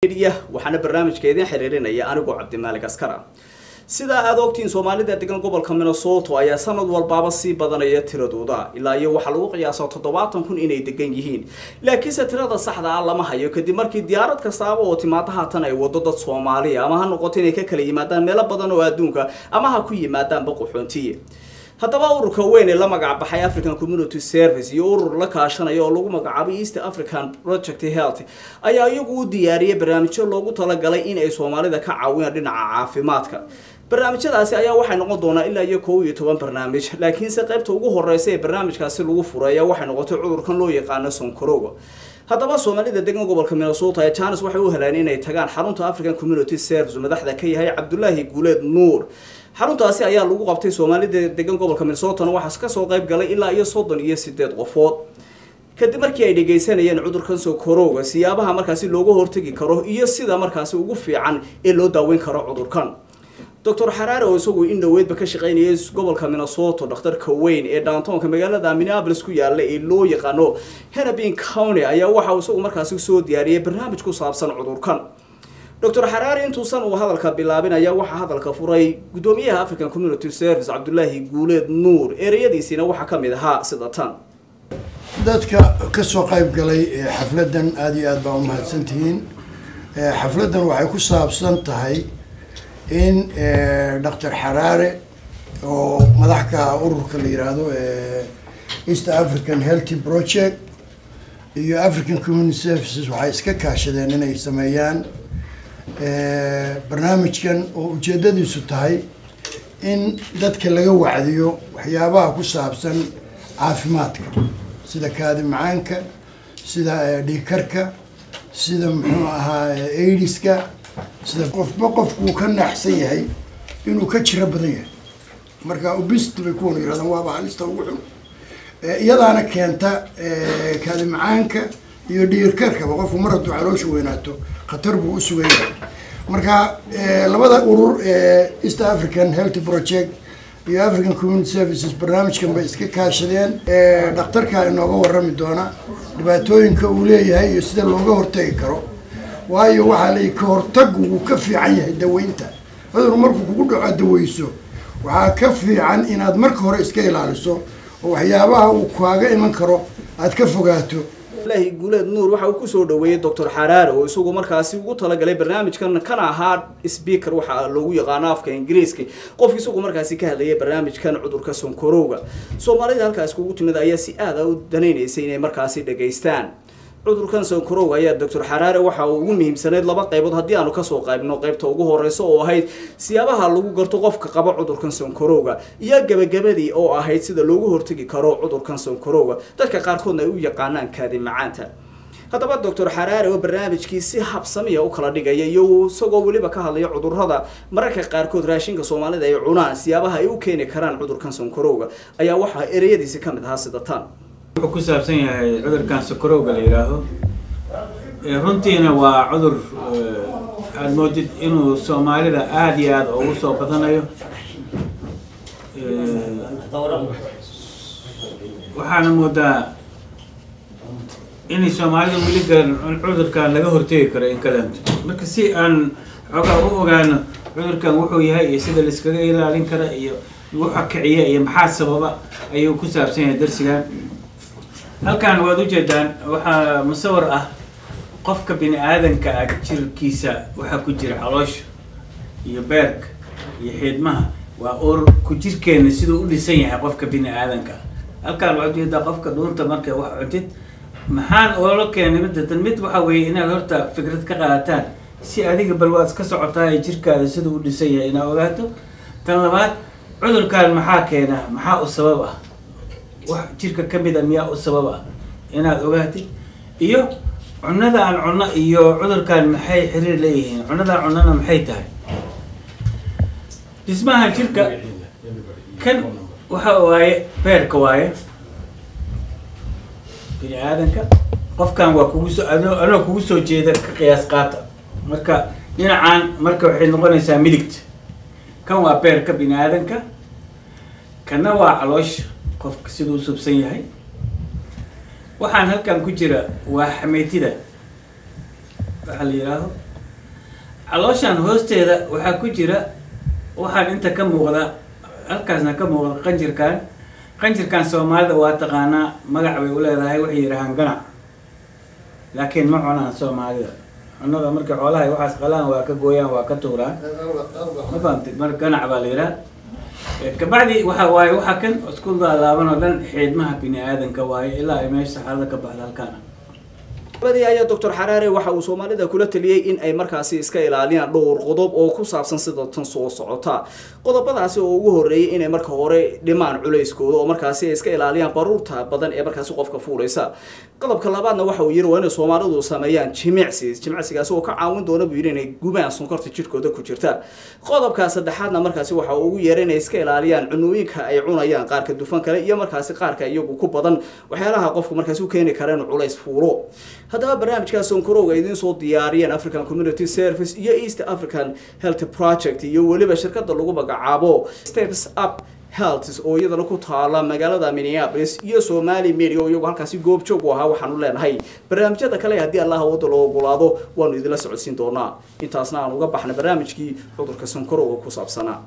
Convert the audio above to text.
waxaana barnaamijkeedii xiriirinaya anigu Cabdimaalik Askara sida aad ogtiin Soomaalida degan gobolka Minnesota ayaa sanad walba sii badanaya tiradooda ilaa iyo waxa lagu qiyaasaa 70,000 inay degan yihiin laakiin tirada saxda ah lama hayo kadib markii diyaarad kasta oo timaada haatan ay wado dad Soomaali ama ha noqoto inay ka kala yimaadaan meelo badan oo adduunka ama ha ku yimaadaan boqoxoontiye haddaba ururka weyn ee la magac baxay African Community Service iyo urur la kaashanayo oo lagu magacaabay East African Project Health ayaa iyagu u diyaariyay barnaamijyo loogu talagalay in ay Soomaalida ka caawiyaan dhinaca caafimaadka barnaamijyadaasi ayaa waxay noqon doonaa ilaa iyo 12 barnaamij laakiin se qaybta ugu horeysa ee barnaamijkaasi lagu furaya waxay noqotay cudurkan loo yaqaan sonkorowga haddaba Soomaalida degan gobolka Minnesota ee Chance waxay u heleen inay tagaan xarunta African Community Service madaxda ka yahay Cabdullaahi Guuleed Nuur xaruntaasi ayaa lagu qabtay Soomaalida degan gobolka Minnesota waxa ka soo qayb galay ilaa iyo 38 qofood kadib markii ay dhageysanayeen cudurkan sonkorowga siyaabaha markaasi looga hortagi karo iyo sida markaasi ugu fiican ee loo daaweyn karo cudurkan Dr. Harare oo isagu in dhaweydba ka shaqeynayay gobolka Minnesota dhakhtarka weyn ee downtownka magaalada Minneapolis ku yaala ee loo yaqaano Hennepin County ayaa waxa uu isagu markaasi soo diyaariyay barnaamij ku saabsan cudurkan Dr. Harare intuusan uu hadalka bilaabinaya waxa hadalka furay gudoomiyaha African Community Service Cabdullaahi Guuleed Nuur ereyadiisina waxa kamid ahaa sida tan dadka ka soo qayb galay xafladan aad iyo aad baa u mahadsantihiin xafladan waxay ku saabsan tahay in Dr. Harare oo madaxka ururka la yiraahdo East African Health Project iyo African Community Services waxay iska kaashadeen inay sameeyaan barnaamijkan oo ujeedadiisu tahay in dadka laga wacdiyo waxyaabaha ku saabsan caafimaadka sida kaadi macaanka sida dhiigkarka sida muxuu ahaa AIDS-ka sida qofku ka naxsan yahay inuu ka jira badan yahay marka obesity bay ku yiraahdaan waa halista ugu xun iyadaana keenta kaadi macaanka iyo dhiigkarka qofku mar hadduu caloosha weynaato khatar buu u sugayaa marka labada urur East African Health Project iyo African Community Services barnaamijkan bay iska kaashadeen dhakhtarka inooga warrami doona dhibaatooyinka uu leeyahay iyo sida looga hortagi karo waayo waxa la ka hortagu uu ka fiican yahay daweynta cudur markuu kugu dhaco daweyso waxa ka fiican inaad marka hore iska ilaaliso oo waxyaabaha uu kaaga iman karo aad ka fogaato Cabdullaahi Guuleed Nuur waxa uu ku soo dhaweeyay Dr. Harare oo isagu markaasi ugu talagalay barnaamijkan kana ahaa speaker waxa loogu yaqaan afka Ingiriiska qof isagu markaasi ka hadlayay barnaamijkan cudurka sonkorowga Soomaalida halkaas ugu timid ayaa si aad u danaynaysay inay markaasi dhageystaan cudurkan sonkorowga ayaa Dr. Harare waxa uu ugu muhiimsaneed laba qaybood hadii aanu ka soo qaybno qaybta ugu horeysa oo ahayd siyaabaha lagu garto qofka qaba cudurkan sonkorowga iyo gabagabadii oo ahayd sida loogu hortagi karo cudurkan sonkorowga dadka qaarkoodna ay u yaqaanaan kaadi macaanta haddaba Dr. Harare oo barnaamijkii si habsami ah u kala dhigay iyo isagoo waliba ka hadlaya cudurrada mararka qaarkood raashinka Soomaalida ay cunaan siyaabaha ay u keeni karaan cudurkan sonkorowga ayaa waxa ereyadiisa kamid ahaa sida tan wuxuu ku saabsan yahay cudurkan sonkorowga la yiraahdo runtiina waa cudur aad moodid inuu Soomaalida aad iyo aad ugu soo badanayo waxaana moodaa in Soomaalida weli garan cudurkan laga hortagi karo in kaleento marka si aan xogaa u ogaano cudurkan wuxuu yahay iyo sida la iskaga ilaalin karo iyo waxa kiciya iyo maxaa sababa ayuu ku saabsan yahay darsigan halkan waad u jeedaan waxa musawir ah qofka bini aadanka jirkiisa waxa ku jira caloosha iyo beerka iyo xidmaha waa ku jirkeena sidoo u dhisan yahay qofka bini aadanka halkan waad u jeedaa qofka dhuunta markay wax cuntid maxaan oo la keenay mid waxa weeye inaad horta fikrad ka qaadataan si adiga bal waad ka socotaa jirkaada sidoo u dhisan yahay inaad ogaato tan labaad cudurkan maxaa keena maxaa u sabab ah wax jirka kamid ah miyaa u sabab ah inaad ogaatid iyo cunada aan cunno iyo cudurkan maxay xiriir leeyihiin cunada cunana maxay tahay dhismaha jirka kan waxa waaye beerka waaye bini aadanka qofkan waa kugu soo jeeda ka qiyaas qaata marka dhinacaan marka waxay noqonaysaa midigta kan waa beerka bini aadanka kana waa caloosha qofka sidoo subsan yahay waxaan halkan ku jira waa xameetida waxa la yiraahdo calooshan hoosteeda waxaa ku jira waxaan inta ka muuqda halkaasna ka muuqda qanjirkan Soomaalida waa taqaanaa magac bay u leedahay waxay yiraahdaan ganac laakiin ma cunaan Soomaalida cunada markay xoolaha waxaas qalaan waa ka gooyaan waa ka tuuraan ma fahamtid mar ganac baa la yiraahdaa kabacdi waxa kan isku laaban oo dhan xiidmaha bini'aadanka waaye ilaa ay meesha saxarada ka baxda halkaan badii ayaa Dr. Xaraare waxa uu Soomaalida kula taliyay in ay markaasi iska ilaaliyaan dhowr qodob oo ku saabsan sida tan soo socota qodobadaasi oo ugu horeeyay in ay marka hore dhimaan culayskooda oo markaasi iska ilaaliyaan baruurta badan ee markaasi qofka fuulaysa qodobka labaadna waxa uu yiri waa in Soomaalidu sameeyaan jimicsigaas oo ka caawin doona buu yiri inay gubaan sonkorta jirkooda ku jirta qodobka saddexaadna markaasi waxa uu ugu yeeray inay iska ilaaliyaan cunooyinka ay cunayaan qaarka dufan kale iyo markaasi qaarka iyagu ku badan waxyaalaha qofku markaasi u keeni kara inuu culays fuulo haddaba barnaamijkaas sonkorowga idin soo diyaariyeen African Community Service iyo East African Health Project iyo waliba shirkadda lagu magacaabo Steps Up Health oo iyadana ku taala magaalada Minneapolis iyo Somali Media oo iyagu halkaasi goob joog u ahaa waxaan u leenahay barnaamijyada kale haddii Allah wada loo ogolaado waanu idin la socodsiin doonaa intaasna aan uga baxnay barnaamijkii cudurka sonkorowga ku saabsanaa